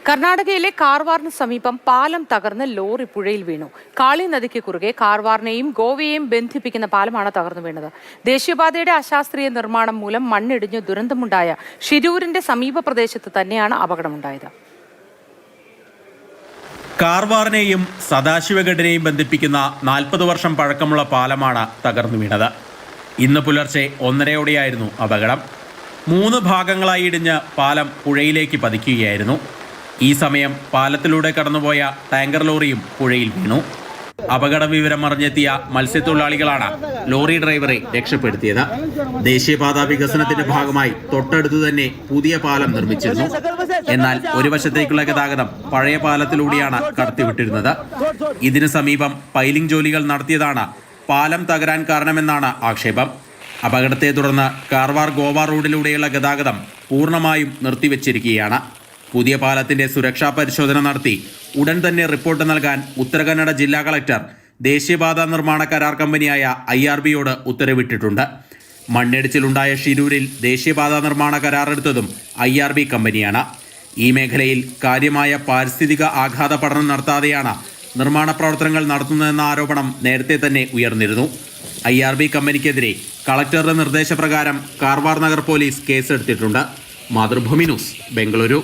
കർണാടകയിലെ കാർവാറിന് സമീപം പാലം തകർന്ന് ലോറി പുഴയിൽ വീണു. കാളി നദിക്ക് കുറുകെ കാർവാറിനെയും ഗോവയെയും ബന്ധിപ്പിക്കുന്ന പാലമാണ് തകർന്നു വീണത്. ദേശീയപാതയുടെ അശാസ്ത്രീയ നിർമ്മാണം മൂലം മണ്ണിടിഞ്ഞ് ദുരന്തമുണ്ടായ ഷിരൂരിന്റെ സമീപ പ്രദേശത്ത് തന്നെയാണ് അപകടമുണ്ടായത്. കാർവാറിനെയും സദാശിവഗഡിനെയും ബന്ധിപ്പിക്കുന്ന 40 വർഷം പഴക്കമുള്ള പാലമാണ് തകർന്നു വീണത്. ഇന്ന് പുലർച്ചെ 1:30 അപകടം. 3 ഭാഗങ്ങളായി ഇടിഞ്ഞ് പാലം പുഴയിലേക്ക് പതിക്കുകയായിരുന്നു. ഈ സമയം പാലത്തിലൂടെ കടന്നുപോയ ടാങ്കർ ലോറിയും പുഴയിൽ വീണു. അപകട വിവരം അറിഞ്ഞെത്തിയ മത്സ്യത്തൊഴിലാളികളാണ് ലോറി ഡ്രൈവറെ രക്ഷപ്പെടുത്തിയത്. ദേശീയപാത വികസനത്തിന്റെ ഭാഗമായി തൊട്ടടുത്തു തന്നെ പുതിയ പാലം നിർമ്മിച്ചിരുന്നു. എന്നാൽ ഒരു വശത്തേക്കുള്ള ഗതാഗതം പഴയ പാലത്തിലൂടെയാണ് കടത്തിവിട്ടിരുന്നത്. ഇതിനു സമീപം പൈലിംഗ് ജോലികൾ നടത്തിയതാണ് പാലം തകരാൻ കാരണമെന്നാണ് ആക്ഷേപം. അപകടത്തെ തുടർന്ന് കാർവാർ ഗോവ റോഡിലൂടെയുള്ള ഗതാഗതം പൂർണ്ണമായും നിർത്തിവച്ചിരിക്കുകയാണ്. പുതിയ പാലത്തിന്റെ സുരക്ഷാ പരിശോധന നടത്തി ഉടൻ തന്നെ റിപ്പോർട്ട് നൽകാൻ ഉത്തരകന്നഡ ജില്ലാ കളക്ടർ ദേശീയപാത നിർമ്മാണ കരാർ കമ്പനിയായ IRBയോട് ഉത്തരവിട്ടിട്ടുണ്ട്. മണ്ണിടിച്ചിലുണ്ടായ ഷിരൂരിൽ ദേശീയപാത നിർമ്മാണ കരാറെടുത്തതും IRB കമ്പനിയാണ്. ഈ മേഖലയിൽ കാര്യമായ പാരിസ്ഥിതിക ആഘാത പഠനം നടത്താതെയാണ് നിർമ്മാണ പ്രവർത്തനങ്ങൾ നടത്തുന്നതെന്ന ആരോപണം നേരത്തെ തന്നെ ഉയർന്നിരുന്നു. IRB കമ്പനിക്കെതിരെ കളക്ടറുടെ നിർദ്ദേശപ്രകാരം കാർവാർ നഗർ പോലീസ് കേസെടുത്തിട്ടുണ്ട്. മാതൃഭൂമി ന്യൂസ്, ബംഗളൂരു.